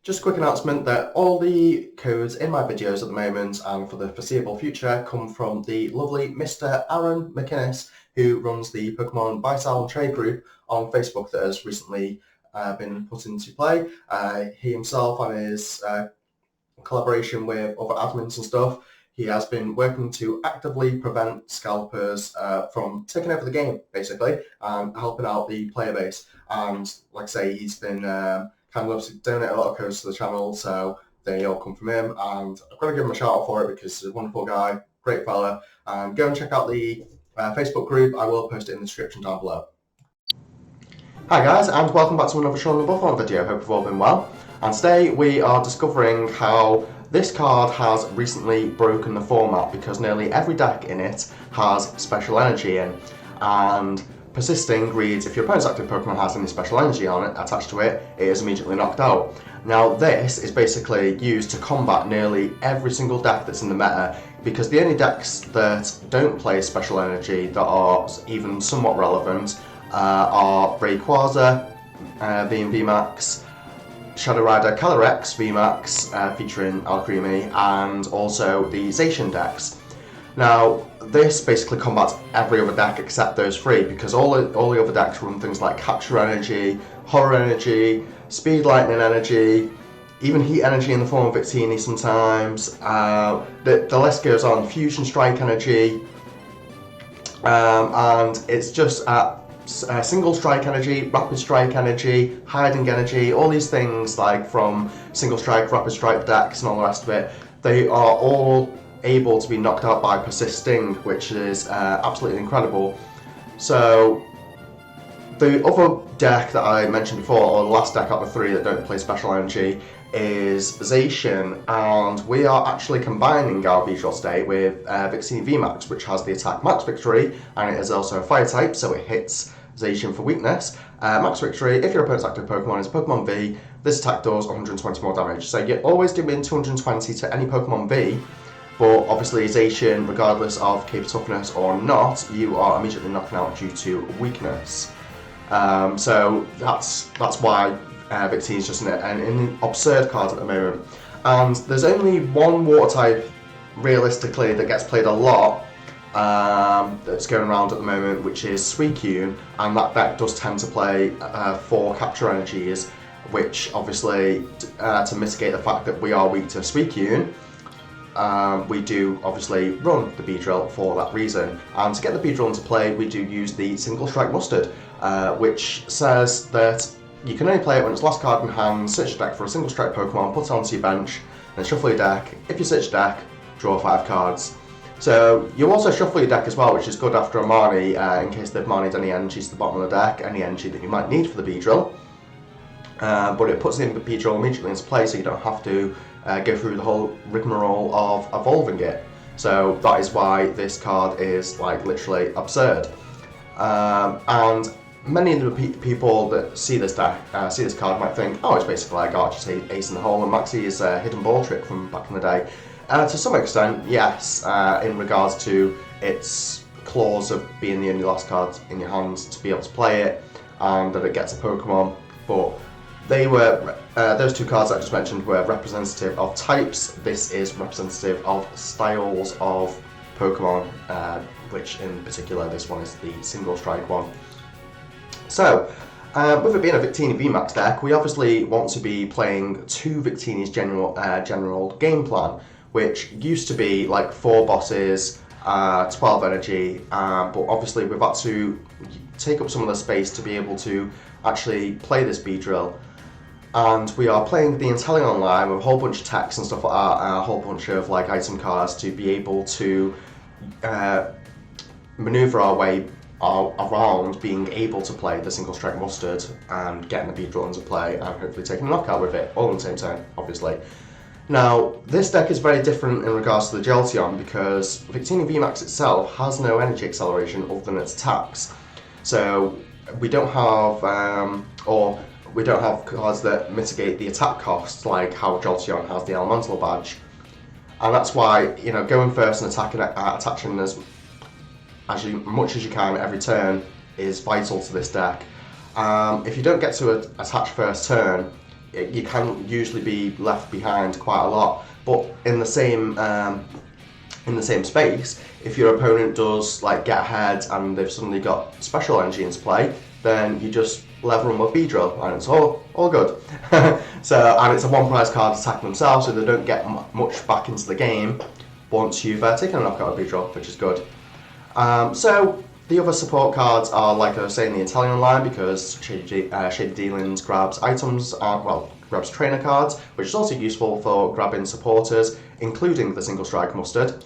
Just a quick announcement that all the codes in my videos at the moment and for the foreseeable future come from the lovely Mr. Aaron McInnes, who runs the Pokemon Buy, Sell and Trade group on Facebook that has recently been put into play. He himself and his collaboration with other admins and stuff, he has been working to actively prevent scalpers from taking over the game, basically, and helping out the player base. And like I say, he's been kind of to donate a lot of codes to the channel, so they all come from him. And I've got to give him a shout out for it because he's a wonderful guy, great fella. Go and check out the Facebook group. I will post it in the description down below. Hi guys, and welcome back to another Sean the Buffon video. Hope you've all been well. And today we are discovering how this card has recently broken the format because nearly every deck in it has special energy in. And persisting reads, if your opponent's active Pokemon has any special energy on it attached to it, it is immediately knocked out. Now this is basically used to combat nearly every single deck that's in the meta, because the only decks that don't play special energy that are even somewhat relevant are Rayquaza VMAX, Shadow Rider Calyrex VMAX featuring Alcremie, and also the Zacian decks. Now, this basically combats every other deck except those three, because all the other decks run things like Capture Energy, Horror Energy, Speed Lightning Energy, even Heat Energy in the form of Victini sometimes. The list goes on, Fusion Strike Energy, and it's just Single Strike Energy, Rapid Strike Energy, Hiding Energy, all these things like from Single Strike, Rapid Strike decks and all the rest of it, they are all able to be knocked out by Persisting, which is absolutely incredible. So the other deck that I mentioned before, or the last deck out of the three that don't play special energy, is Zacian, and we are actually combining our Beedrill state with Victini VMAX, which has the attack Max Victory, and it is also a fire type, so it hits Zacian for weakness. Max Victory, if your opponent's active Pokemon is Pokemon V, this attack does 120 more damage. So you're always doing 220 to any Pokemon V, but obviously Zacian, regardless of keep toughness or not, you are immediately knocking out due to weakness. So that's why Victini is just an absurd card at the moment. And there's only one water type, realistically, that gets played a lot that's going around at the moment, which is Suicune, and that deck does tend to play 4 Capture Energies, which obviously, to mitigate the fact that we are weak to Suicune, we do obviously run the Beedrill for that reason. And to get the Beedrill into play, we do use the Single Strike Mustard, which says that you can only play it when it's last card in hand, search your deck for a Single Strike Pokemon, put it onto your bench, then shuffle your deck. If you search your deck, draw 5 cards. So you also shuffle your deck as well, which is good after a Marnie, in case they've Marnied any energy to the bottom of the deck, any energy that you might need for the Beedrill. But it puts the Beedrill immediately into play, so you don't have to go through the whole rigmarole of evolving it. So that is why this card is like literally absurd. And many of the people that see this deck, see this card, might think, oh, it's basically like Archer's Ace in the Hole and Maxie's Hidden Ball trick from back in the day. To some extent, yes, in regards to its clause of being the only last card in your hands to be able to play it, and that it gets a Pokemon, but they were, those 2 cards I just mentioned were representative of types. This is representative of styles of Pokemon, which in particular this one is the Single Strike one. So, with it being a Victini VMAX deck, we obviously want to be playing 2 Victini's general game plan, which used to be like 4 bosses, 12 energy, but obviously we've had to take up some of the space to be able to actually play this Beedrill. And we are playing the Intellion Online with a whole bunch of text and stuff like that, and a whole bunch of like item cards to be able to maneuver our way around being able to play the Single Strike Mustard and getting the Beedrill into play and hopefully taking a knockout with it, all in the same turn, obviously. Now, this deck is very different in regards to the Jolteon because Victini VMAX itself has no energy acceleration other than its attacks. So we don't have, we don't have cards that mitigate the attack costs like how Jolteon has the Elemental badge. And that's why, you know, going first and attaching as much as you can every turn is vital to this deck. If you don't get to attach first turn, you can usually be left behind quite a lot. But in the same space, if your opponent does like get ahead and they've suddenly got special energy into play, then you just level them with Beedrill and it's all good. So, and it's a one price card attacking themselves, so they don't get much back into the game once you've taken a knockout with Beedrill, which is good. So the other support cards are, like I was saying, the Italian line, because Shady Dealings grabs items, grabs trainer cards, which is also useful for grabbing supporters, including the Single Strike Mustard.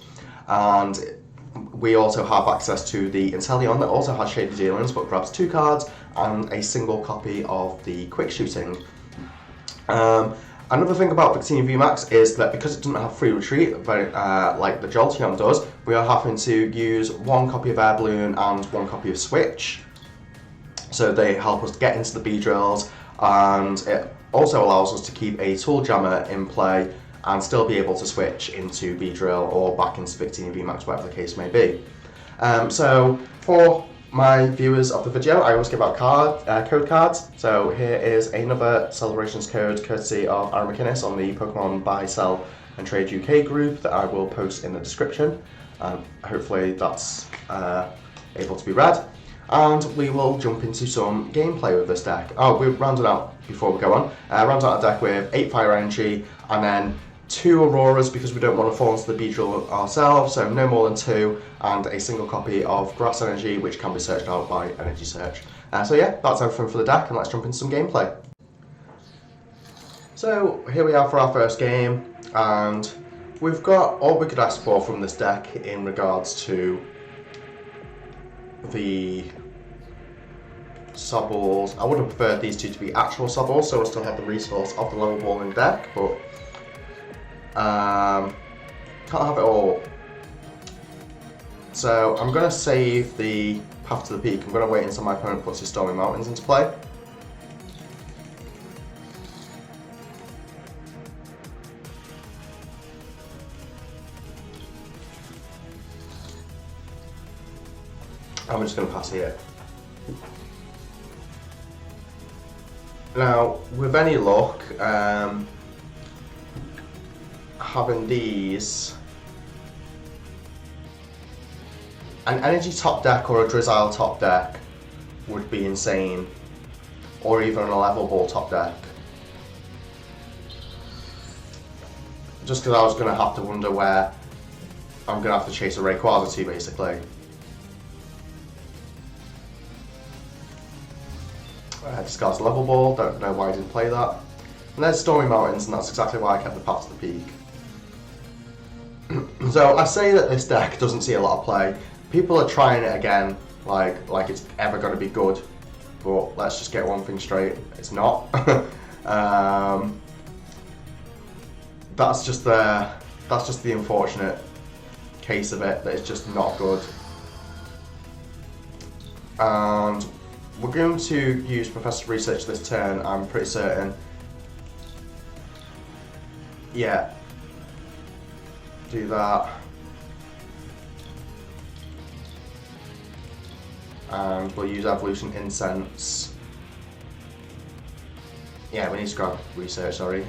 And we also have access to the Inteleon that also has Shady Dealings, but grabs 2 cards and a single copy of the Quick Shooting. Another thing about Victini VMAX is that because it doesn't have free retreat, like the Jolteon does, we are having to use 1 copy of Air Balloon and 1 copy of Switch. So they help us get into the Beedrills, and it also allows us to keep a Tool Jammer in play and still be able to switch into Beedrill or back into Victini VMAX, whatever the case may be. So for my viewers of the video, I always give out code cards. So here is another Celebrations code courtesy of Aaron McInnes on the Pokemon Buy, Sell and Trade UK group that I will post in the description. Hopefully that's able to be read. And we will jump into some gameplay with this deck. Oh, we've rounded out, before we go on, rounded out a deck with 8 Fire Energy and then 2 Auroras because we don't want to fall into the Beedrill ourselves, so no more than 2, and a single copy of Grass Energy, which can be searched out by Energy Search. So yeah, that's everything for the deck, and let's jump into some gameplay. So here we are for our first game, and we've got all we could ask for from this deck in regards to the Sobbles. I would have preferred these 2 to be actual Sobbles, so I still have the resource of the level balling deck, but can't have it all. So I'm going to save the Path to the Peak. I'm going to wait until my opponent puts his Stormy Mountains into play. I'm just going to pass here. Now, with any luck, having these, an Energy top deck or a Drizzile top deck would be insane, or even a Level Ball top deck. Just because I was going to have to wonder where I'm going to have to chase a Rayquaza to, basically. Discards Level Ball, don't know why I didn't play that. And there's Stormy Mountains, and that's exactly why I kept the Path to the Peak. So I say that this deck doesn't see a lot of play. People are trying it again, like it's ever going to be good. But let's just get one thing straight: it's not. That's just the unfortunate case of it, that it's just not good. And we're going to use Professor Research this turn, I'm pretty certain. Yeah. Do that. And we'll use Evolution Incense. Yeah, we need to grab Research, sorry.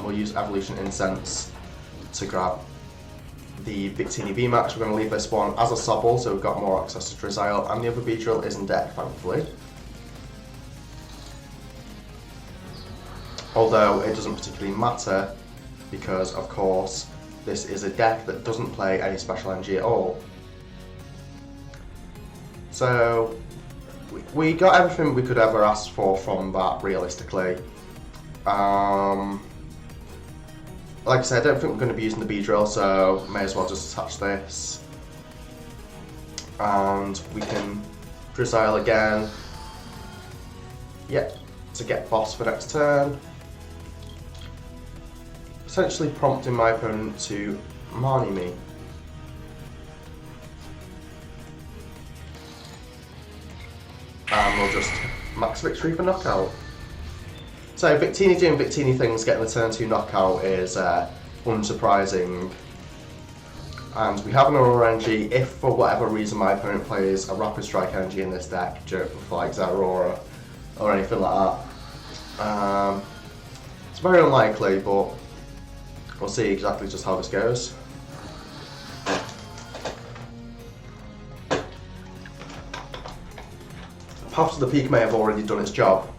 We'll use Evolution Incense to grab the Victini VMAX. We're going to leave this one as a Sobble, so we've got more access to Drizzile, and the other Beedrill is in deck, thankfully. Although it doesn't particularly matter, because of course this is a deck that doesn't play any special energy at all. So we got everything we could ever ask for from that, realistically. Like I said, I don't think we're going to be using the Beedrill, so may as well just attach this. And we can Drizzile again. Yep, to get boss for next turn. Essentially prompting my opponent to Marnie me. And we'll just max victory for knockout. So Victini doing Victini things, getting the turn 2 knockout is unsurprising. And we have an Aurora Energy if for whatever reason my opponent plays a Rapid Strike Energy in this deck, for like Aurora or anything like that. It's very unlikely, but we'll see exactly just how this goes. Path to the Peak may have already done its job.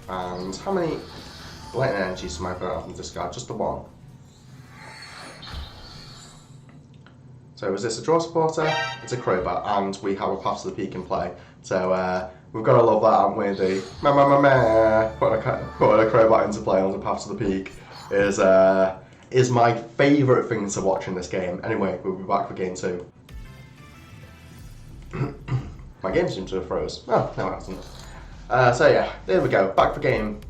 And how many lightning energies am I going to have in this guy? Just the one. So is this a draw supporter? It's a Crobat, and we have a Path to the Peak in play. So we've got to love that, haven't we? The putting a Crobat into play on the Path to the Peak is my favourite thing to watch in this game. Anyway, we'll be back for game 2. My game seems to have froze. Oh, no it hasn't. So yeah, there we go, back for game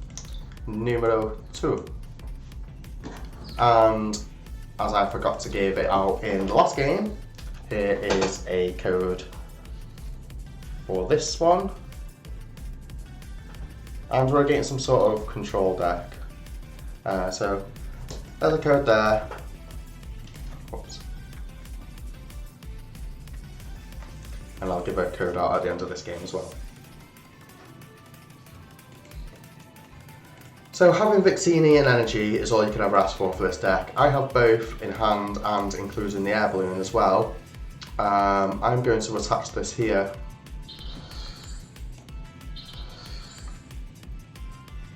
numero 2. And as I forgot to give it out in the last game, here is a code for this one. And we're getting some sort of control deck. So there's a code there. Oops. And I'll give a code out at the end of this game as well. So having Victini and Energy is all you can ever ask for this deck. I have both in hand and including the air balloon as well. I'm going to attach this here.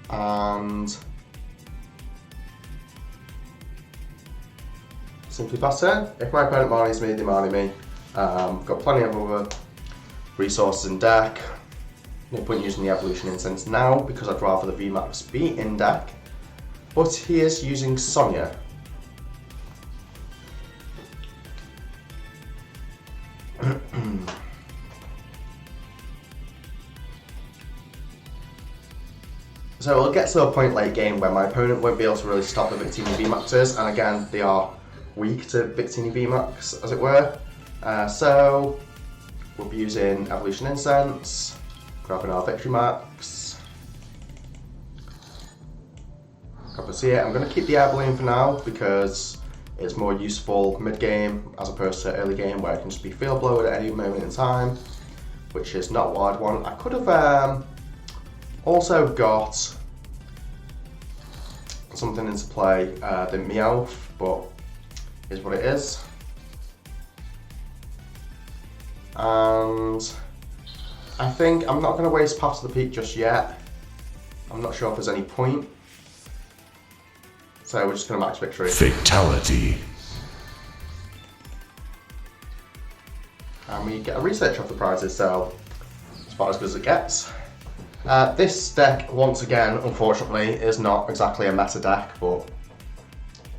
And simply pattern. If my opponent Marnies me, they Marnie me. Got plenty of other resources in deck. No point using the Evolution Incense now because I'd rather the VMAX be in deck. But he is using Sonia. So we'll get to a point late game where my opponent won't be able to really stop the Victini VMAXs, and again they are weak to Victini VMAX as it were. So we'll be using Evolution Incense, grabbing our Victory Max. Obviously, I'm going to keep the air balloon for now because it's more useful mid-game as opposed to early game where I can just be field blowered at any moment in time, which is not what I'd want. I could have also got something into play, the Meowth, but is what it is. And I think I'm not going to waste Path to the Peak just yet. I'm not sure if there's any point. So we're just going to max victory. Fatality. And we get a research of the prizes, so it's about as good as it gets. This deck, once again, unfortunately, is not exactly a meta deck, but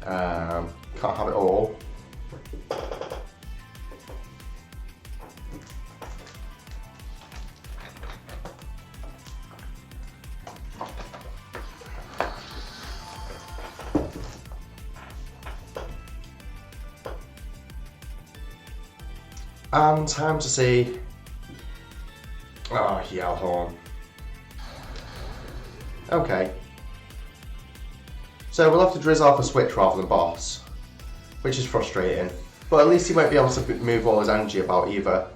can't have it all. And time to see. Oh, Yellhorn. Okay. So we'll have to Drizz off a switch rather than boss, which is frustrating. But at least he won't be able to move all his energy about either,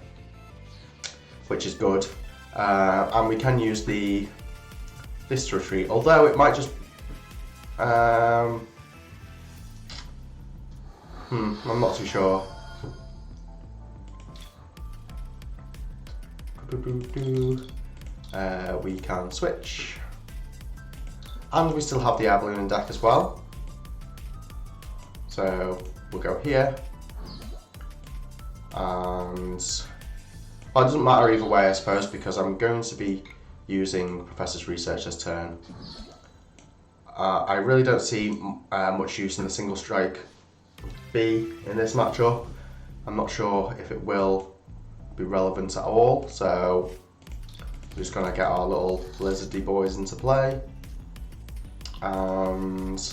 which is good. And we can use this to retreat, although it might just. I'm not too sure. We can switch. And we still have the air balloon in deck as well. So we'll go here. And well, it doesn't matter either way, I suppose, because I'm going to be using Professor's Research this turn. I really don't see much use in the Single Strike B in this matchup. I'm not sure if it will be relevant at all, so we're just gonna get our little lizardy boys into play. And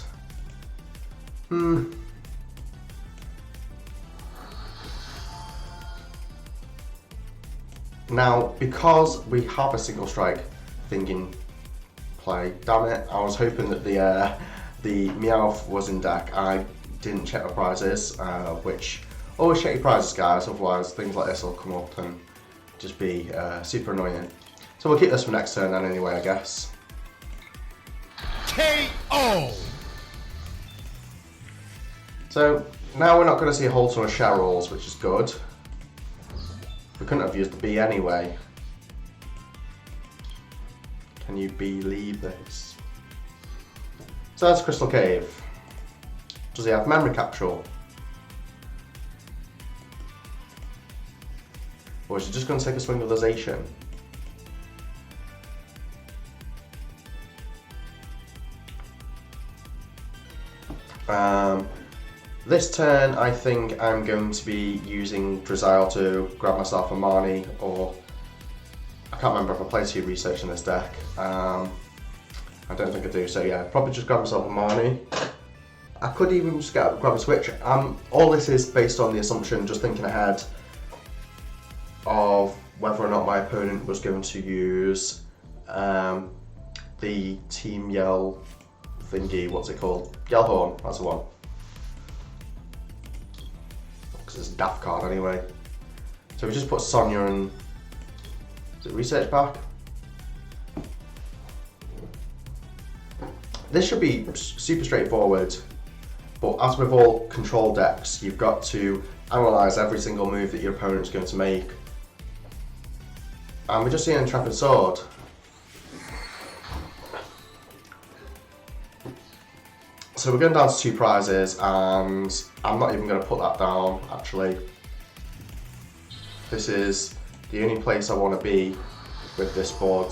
now, because we have a Single Strike thing in play, damn it, I was hoping that the Meowth was in deck. I didn't check the prizes, which Always check your prizes, guys, otherwise things like this will come up and just be super annoying. So we'll keep this for next turn then anyway, I guess. KO! So now we're not going to see a whole ton of Cheryls, which is good. We couldn't have used the B anyway. Can you believe this? So that's Crystal Cave. Does he have memory capsule? Or is he just going to take a swing with Azation? This turn I think I'm going to be using Drizzile to grab myself a Marnie, or I can't remember if I played to research in this deck. I don't think I do, so yeah, probably just grab myself a Marnie. I could even just grab a switch. All this is based on the assumption, just thinking ahead, of whether or not my opponent was going to use the Team Yell thingy, what's it called? Yellhorn, that's the one. Because it's a daft card anyway. So we just put Sonya and, is it research back? This should be super straightforward, but as with all control decks, you've got to analyse every single move that your opponent's going to make. And we're just seeing Intrepid Sword. So we're going down to 2 prizes, and I'm not even going to put that down, actually. This is the only place I want to be with this board,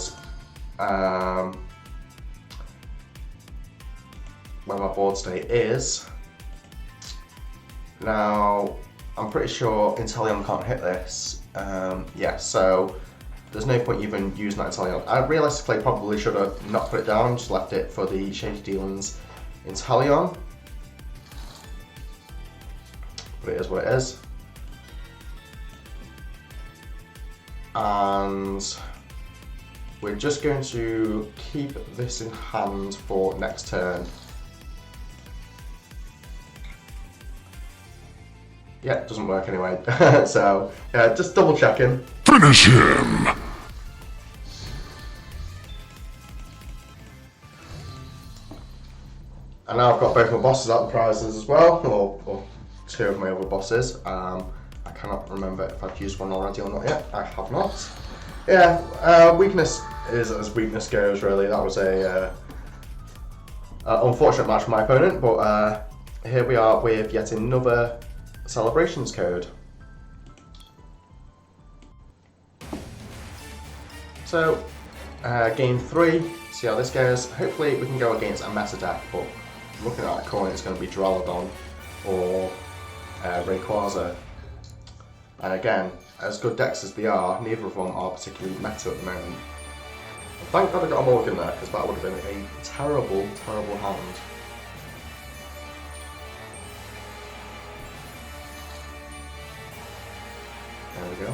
where my board state is. Now, I'm pretty sure Inteleon can't hit this. Yeah, so there's no point even using that Inteleon. I realistically probably should have not put it down, just left it for the Shady Dealings Inteleon. But it is what it is. And we're just going to keep this in hand for next turn. Yeah, it doesn't work anyway. So, yeah, just double checking. Finish him! And now I've got both my bosses out the prizes as well, or 2 of my other bosses. I cannot remember if I've used one already or not yet. I have not. Yeah, weakness is as weakness goes, really. That was a unfortunate match for my opponent, but here we are with yet another celebrations code. So, game 3, see how this goes. Hopefully we can go against a meta deck, but looking at that coin, it's going to be Duraludon or Rayquaza. And again, as good decks as they are, neither of them are particularly meta at the moment. And thank God I got a Morgan there, because that would have been a terrible, terrible hand. There we go.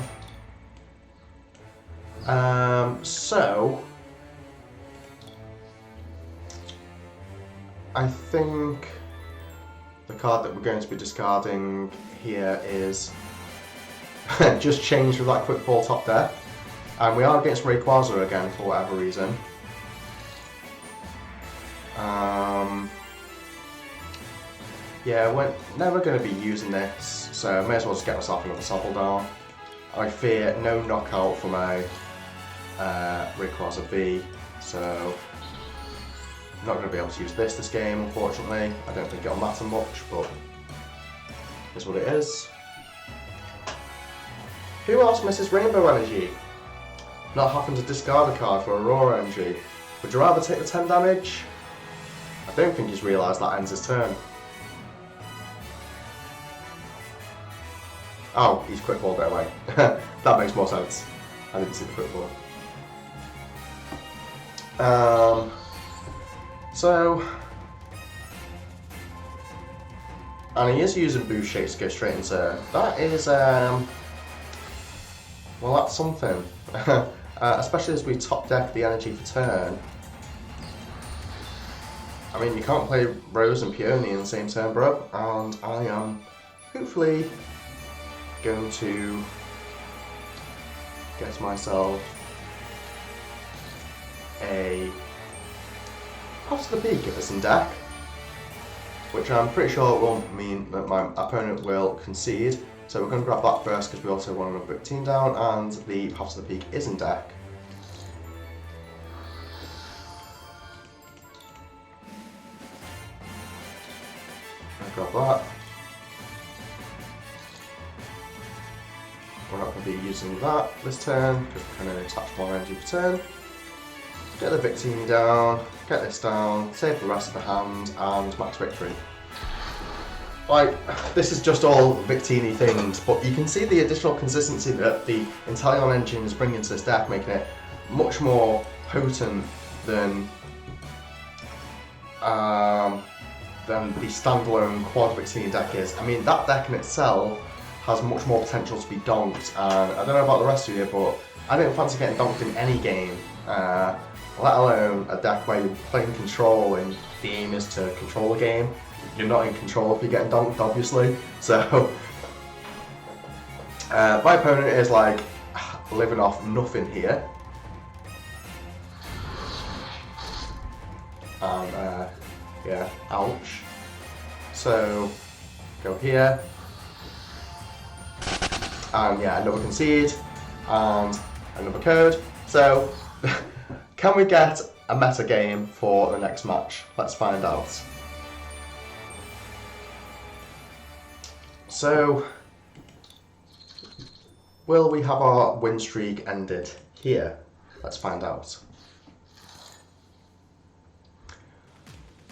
So I think the card that we're going to be discarding here is just changed with that quick ball top deck, and we are against Rayquaza again for whatever reason. Yeah, we're never going to be using this, so I may as well just get myself another Sobble down. I fear no knockout for my Rayquaza V, so I'm not going to be able to use this game, unfortunately. I don't think it'll matter much, but it's what it is. Who else misses Rainbow Energy? Not having to discard a card for Aurora Energy. Would you rather take the 10 damage? I don't think he's realised that ends his turn. Oh, he's quick balled it away. That makes more sense. I didn't see the quick ball. So, and he is using Boost Shakes to go straight into. That is, well, that's something. Especially as we top deck the energy for turn. I mean, you can't play Rose and Peony in the same turn, bro. And I am hopefully going to get myself a Pass to the Peak if it's in deck, which I'm pretty sure will mean that my opponent will concede. So we're going to grab that first because we also want another Victini down, and the Pass to the Peak is in deck. Grab that. We're not going to be using that this turn because we can only attach 1 energy per turn. Get the Victini down, get this down, save the rest of the hand, and max victory. Like, this is just all Victini things, but you can see the additional consistency that the Inteleon engine is bringing to this deck, making it much more potent than the standalone quad Victini deck is. I mean, that deck in itself has much more potential to be donked, and I don't know about the rest of you, but I don't fancy getting donked in any game, let alone a deck where you're playing control and the aim is to control the game. You're not in control if you're getting donked, obviously. So, my opponent is like living off nothing here. And, yeah, ouch. So, go here. And yeah, another concede. And another code. So, can we get a meta game for the next match? Let's find out. So, will we have our win streak ended here? Let's find out.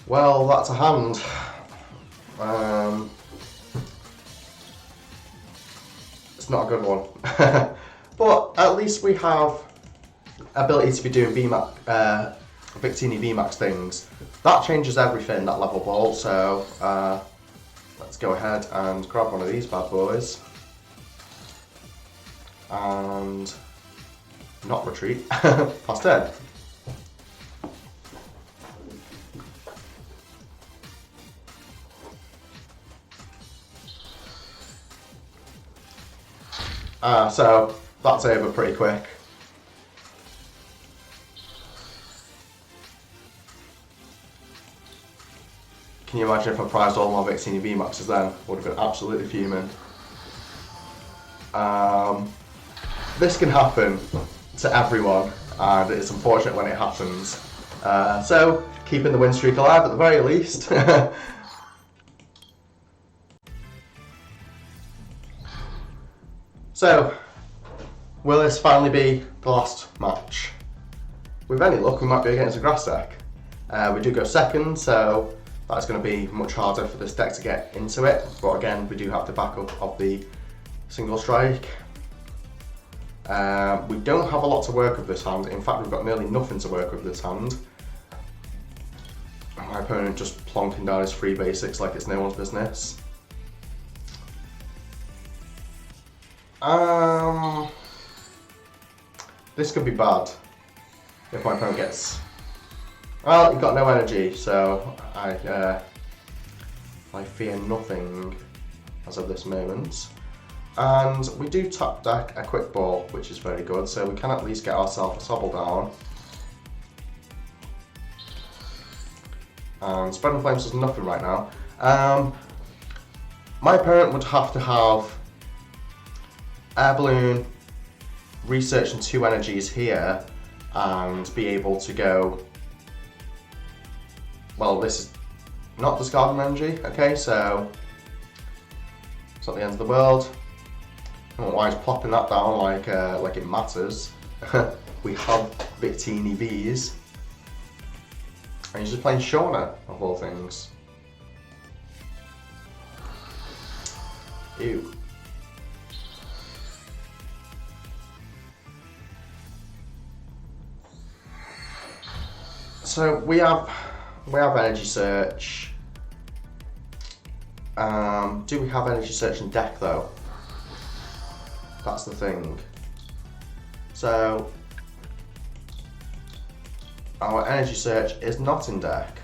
Well, that's a hand. It's not a good one. But at least we have ability to be doing Victini VMAX things. That changes everything, that level ball, so let's go ahead and grab one of these bad boys. And not retreat, pass turn. So that's over pretty quick. Can you imagine if I prized all my Victini VMAXs then? Would have been absolutely fuming. This can happen to everyone, and it's unfortunate when it happens. So, keeping the win streak alive at the very least. So, will this finally be the last match? With any luck, we might be against a grass deck. We do go second, so that's going to be much harder for this deck to get into it. But again, we do have the backup of the Single Strike. We don't have a lot to work with this hand. In fact, we've got nearly nothing to work with this hand. My opponent just plonking down his 3 basics like it's no one's business. This could be bad if my opponent gets. Well, you've got no energy, so I fear nothing as of this moment. And we do top deck a quick ball, which is very good, so we can at least get ourselves a Sobble down. And Spreading Flames does nothing right now. My opponent would have to have Air Balloon, research and 2 energies here, and be able to go. Well, this is not discarding energy, okay, so it's not the end of the world. I don't know why he's plopping that down like it matters. We have Victini Vs. And he's just playing Shauna, of all things. Ew. So we have energy search. Do we have energy search in deck though? That's the thing. So our energy search is not in deck.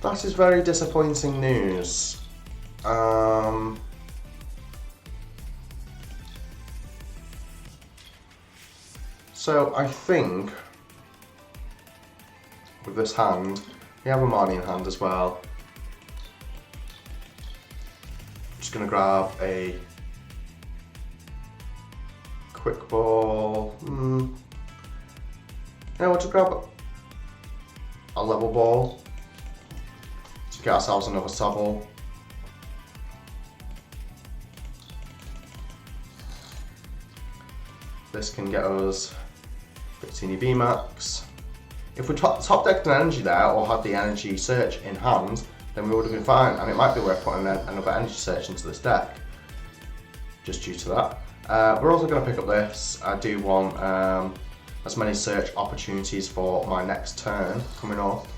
That is very disappointing news. So I think with this hand, we have a Marnie in hand as well. I'm just going to grab a quick ball. Yeah, we'll just grab a level ball to get ourselves another Sobble. This can get us Victini VMAX. If we top decked an energy there or had the energy search in hand, then we would have been fine, and it might be worth putting another energy search into this deck, just due to that. We're also going to pick up this. I do want as many search opportunities for my next turn coming up.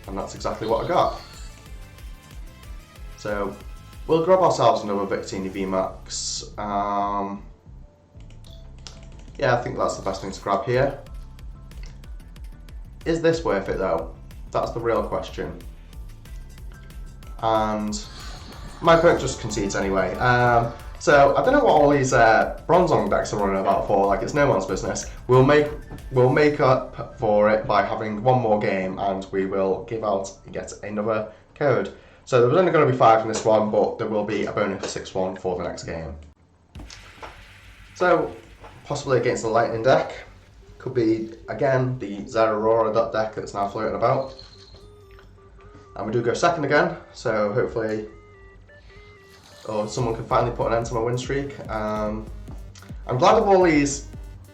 And that's exactly what I got. So we'll grab ourselves another Victini VMAX. Yeah, I think that's the best thing to grab here. Is this worth it though? That's the real question. And my opponent just concedes anyway. So I don't know what all these bronze on decks are running about for. Like, it's no one's business. We'll make up for it by having one more game, and we will get another code. So there was only going to be 5 in this one, but there will be a bonus 6-1 for the next game. So possibly against the Lightning deck. Could be, again, the Zeraora deck that's now floating about. And we do go second again, so hopefully someone can finally put an end to my win streak. I'm glad of all the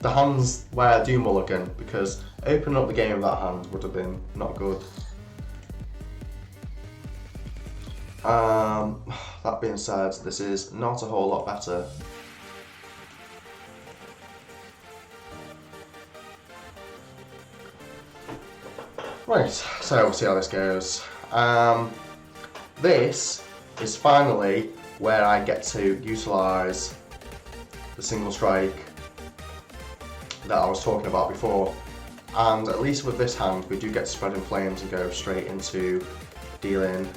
hands where I do mulligan, because opening up the game with that hand would have been not good. That being said, this is not a whole lot better. Right, so we'll see how this goes. This is finally where I get to utilise the single strike that I was talking about before. And at least with this hand, we do get to spread in flames and go straight into dealing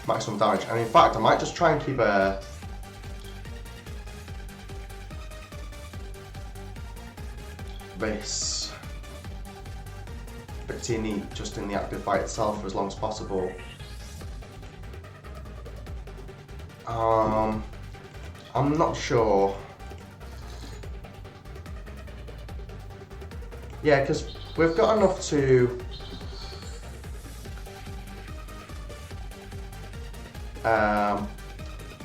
maximum damage. And in fact, I might just try and keep this Victini just in the active fight itself for as long as possible. I'm not sure. Yeah, because we've got enough to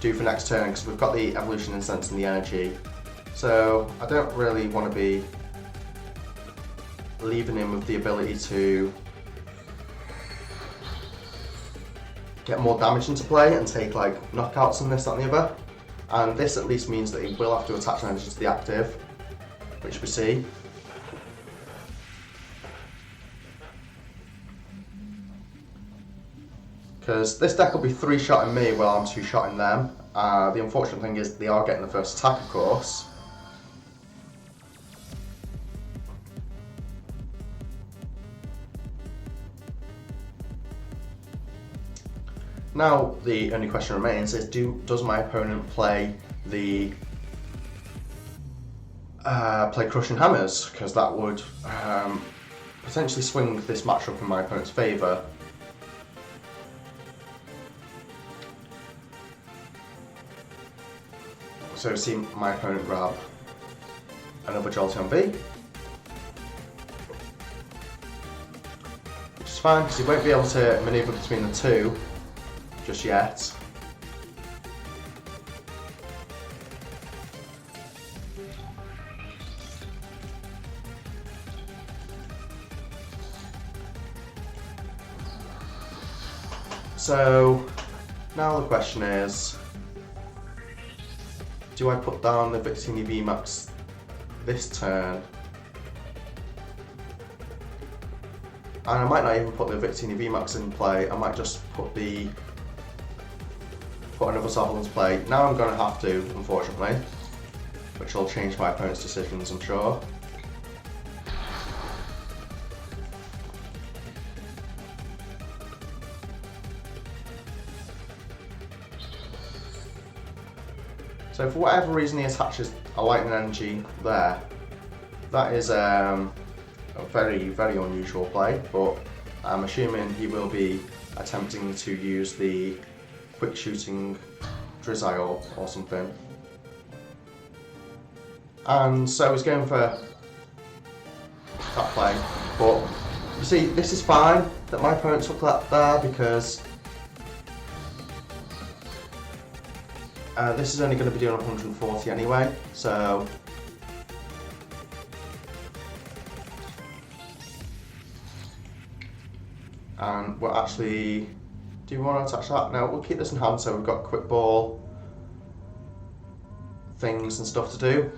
do for next turn, because we've got the evolution incense and the energy. So I don't really want to be leaving him with the ability to get more damage into play and take like knockouts and this, that and the other. And this at least means that he will have to attach an energy to the active, which we see. Because this deck will be 3-shotting me while I'm 2-shotting them. The unfortunate thing is they are getting the first attack, of course. Now the only question remains is, does my opponent play the play Crushing Hammers? Because that would potentially swing this matchup in my opponent's favour. So see my opponent grab another Jolteon V, which is fine because he won't be able to manoeuvre between the two just yet. So now the question is, do I put down the Victini VMAX this turn? And I might not even put the Victini VMAX in play. I might just put another Sobble into play. Now I'm going to have to, unfortunately, which will change my opponent's decisions, I'm sure. So for whatever reason he attaches a lightning energy there. That is a very, very unusual play, but I'm assuming he will be attempting to use the quick shooting Drizzile or something. And so he's going for that play, but you see, this is fine that my opponent took that there because this is only going to be doing 140 anyway, so and we're actually, do we want to attach that? No, we'll keep this in hand so we've got quick ball things and stuff to do.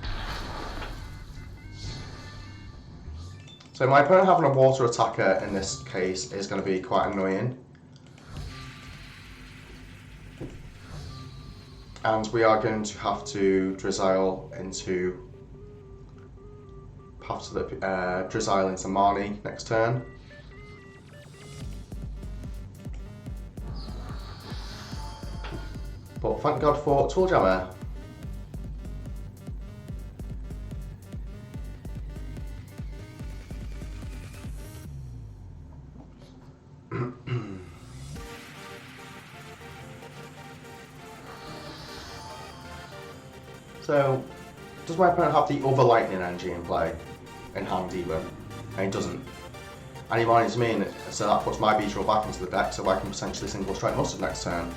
So my opponent having a water attacker in this case is going to be quite annoying. And we are going to have to Drizzile into Drizzile into Marnie next turn. But thank God for Tool Jammer. So, does my opponent have the other lightning energy in play? In hand even? And he doesn't. And he minds me, so that puts my Beedrill back into the deck so I can potentially single strike mustard next turn.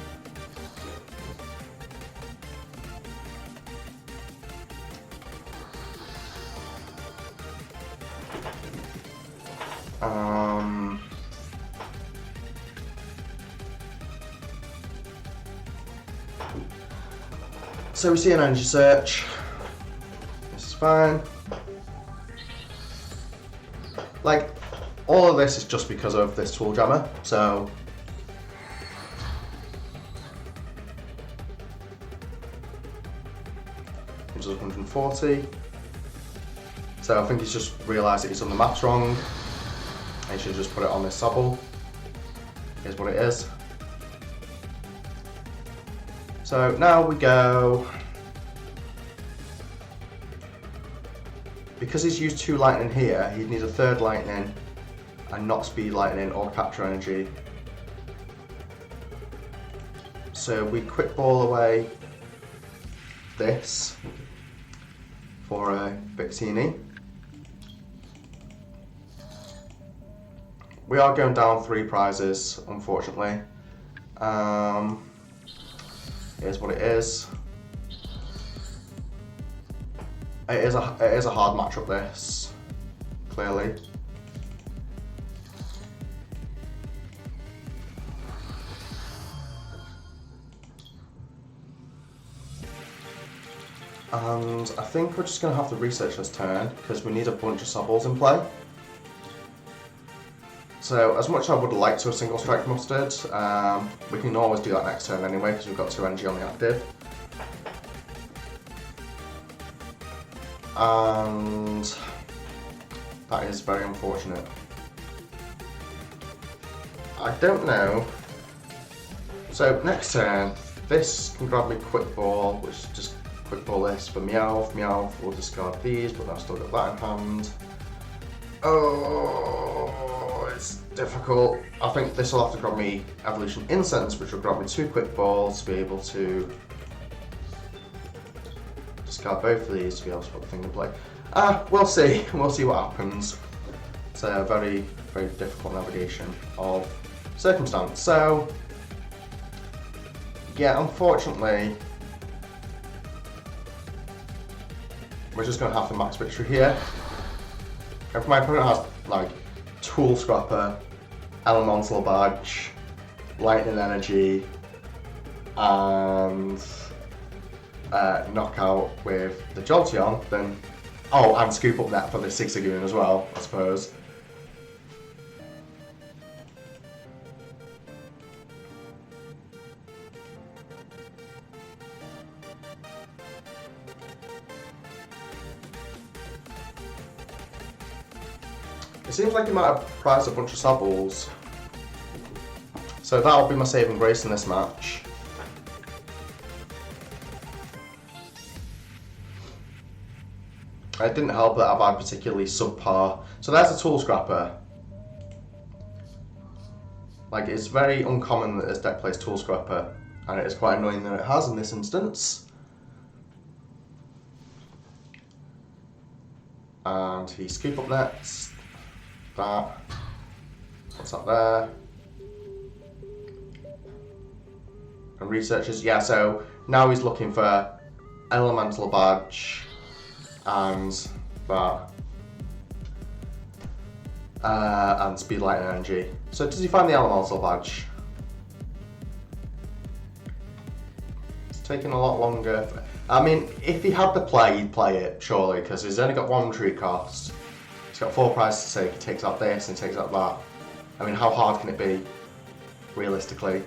So we see an energy search. This is fine. Like, all of this is just because of this Tool Jammer, so it does 140. So I think he's just realised that he's done the maths wrong. He should just put it on this Sobble. Here's what it is. So now we go, because he's used 2 lightning here, he'd need a 3rd lightning and not speed lightning or capture energy. So we quick ball away this for a Victini. We are going down 3 prizes, unfortunately. Here's what it is. It is a hard matchup, this, clearly. And I think we're just going to have to research this turn because we need a bunch of Sobbles in play. So as much as I would like to a single strike mustard, we can always do that next turn anyway because we've got 2 energy on the active. And that is very unfortunate. I don't know. So next turn, this can grab me quick ball, which is just quick ball this for Meowth. Meowth will discard these, but I've still got that in hand. Oh, it's difficult. I think this will have to grab me Evolution Incense, which will grab me 2 quick balls to be able to discard both of these to be able to put the thing in play. We'll see. We'll see what happens. It's a very, very difficult navigation of circumstance. So, yeah, unfortunately, we're just going to have to max victory here. If my opponent has like Tool Scrapper, Elemental Badge, Lightning Energy, and Knockout with the Jolteon, then and Scoop Up Net for the Zigzagoon as well, I suppose. It seems like he might have prized a bunch of Sobbles. So that'll be my saving grace in this match. It didn't help that I've had particularly subpar. So there's a tool scrapper. Like, it's very uncommon that this deck plays tool scrapper, and it is quite annoying that it has in this instance. And he scoop up nets. That. What's that there? And researchers. Yeah, so now he's looking for elemental badge and that. And speed, light, and energy. So does he find the elemental badge? It's taking a lot longer. I mean, if he had the play, he'd play it, surely, because he's only got 1 tree cost. He's got 4 prizes to take. He takes out this and he takes out that. I mean, how hard can it be, realistically?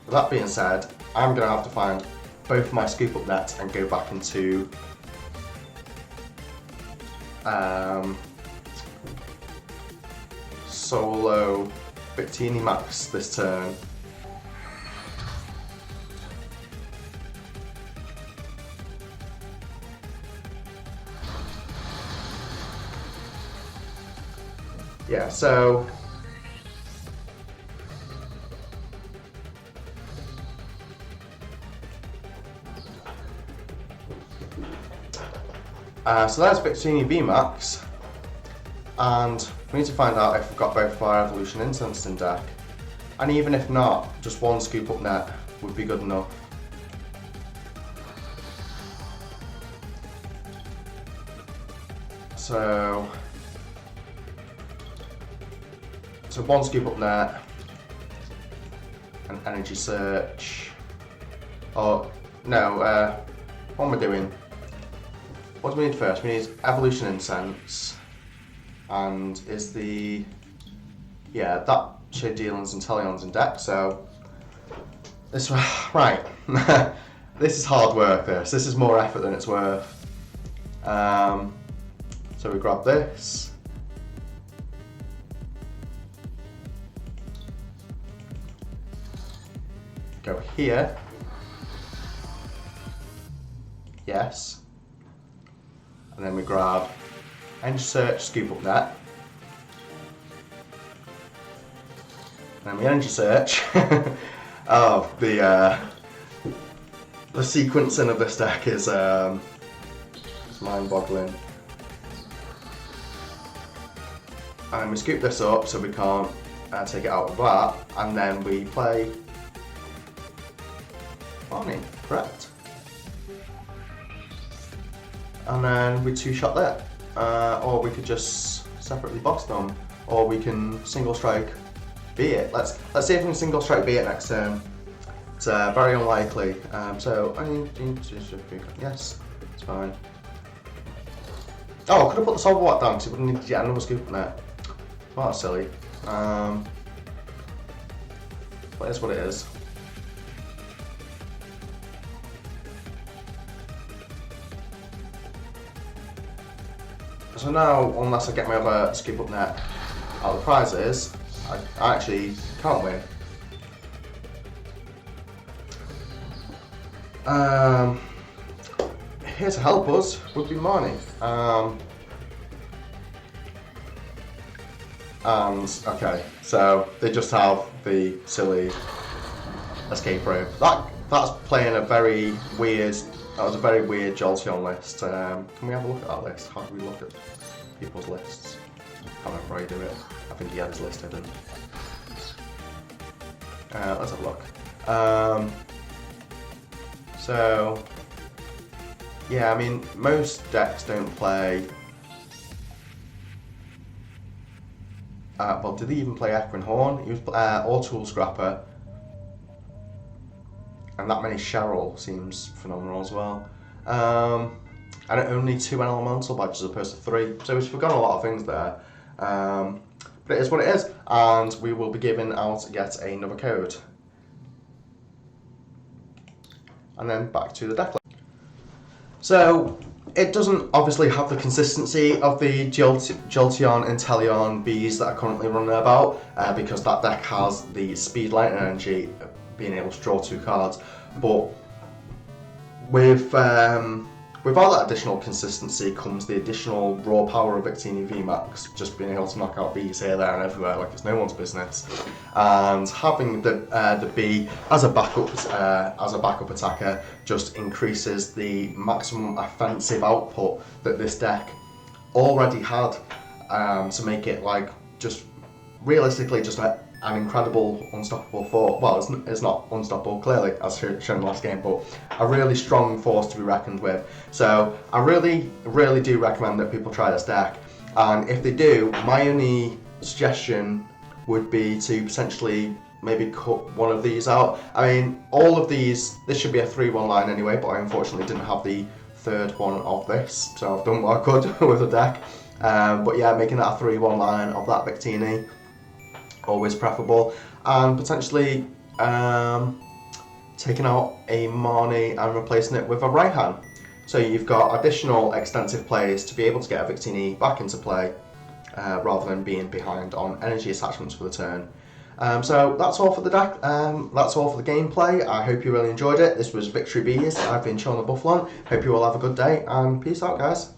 With that being said, I'm going to have to find both my scoop up nets and go back into solo Victini VMAX this turn. Yeah, so so there's Victini VMAX, and we need to find out if we've got both of our Evolution Incense in deck. And even if not, just 1 scoop up net would be good enough. So 1 scoop up net, an energy search. Oh no, what am I doing? What do we need first? We need Evolution Incense, and is the, yeah, that Shade Dealings and Teleons in deck, so this, right, this is hard work, this is more effort than it's worth. So we grab this, go here, yes. And then we grab Energy Search, Scoop Up Net. And then we Energy Search. Oh, the sequencing of this deck is mind-boggling. And we scoop this up so we can't take it out of that. And then we play farming, correct? And then we 2-shot that, or we could just separately box them, or we can single strike B it. Let's see if we can single strike B it next turn. It's very unlikely. So I need to yes, it's fine. Oh, I could have put the Solver Watt down because it wouldn't need to get another scoop on it. Well, that's silly. But it's what it is. So now, unless I get my other scoop up net out of the prizes, I actually can't win. Here to help us would be Marnie. And okay, so they just have the silly escape rope. That's playing a very weird. That was a very weird Jolteon list. Can we have a look at that list? How do we look at people's lists? I can't remember how you do it. I think he had his list hidden. Let's have a look. So, yeah, I mean, most decks don't play. Well, did he even play Equine Horn? He was or Tool Scrapper. And that many Cheryl seems phenomenal as well. And only 2 elemental badges as opposed to 3. So we've forgotten a lot of things there. But it is what it is. And we will be giving out yet another code. And then back to the deck list. So it doesn't obviously have the consistency of the Jolteon and Teleon Bs that are currently running about, because that deck has the speed, light, and energy being able to draw 2 cards. But with all that additional consistency comes the additional raw power of Victini VMAX, just being able to knock out bees here, there and everywhere like it's no one's business. And having the bee as a backup attacker just increases the maximum offensive output that this deck already had, to make it like just realistically just an incredible unstoppable force. Well, it's not unstoppable clearly as shown in the last game, but a really strong force to be reckoned with. So I really do recommend that people try this deck, and if they do, my only suggestion would be to potentially maybe cut one of these out. I mean, all of these, this should be a 3-1 line anyway, but I unfortunately didn't have the 3rd one of this, so I've done what I could with the deck. But yeah, making that a 3-1 line of that Victini, always preferable, and potentially taking out a Marnie and replacing it with a Raihan. So you've got additional extensive plays to be able to get a Victini back into play, rather than being behind on energy attachments for the turn. So that's all for the deck. That's all for the gameplay. I hope you really enjoyed it. This was Victory Bees. I've been Sean the Bufflon. Hope you all have a good day, and peace out, guys.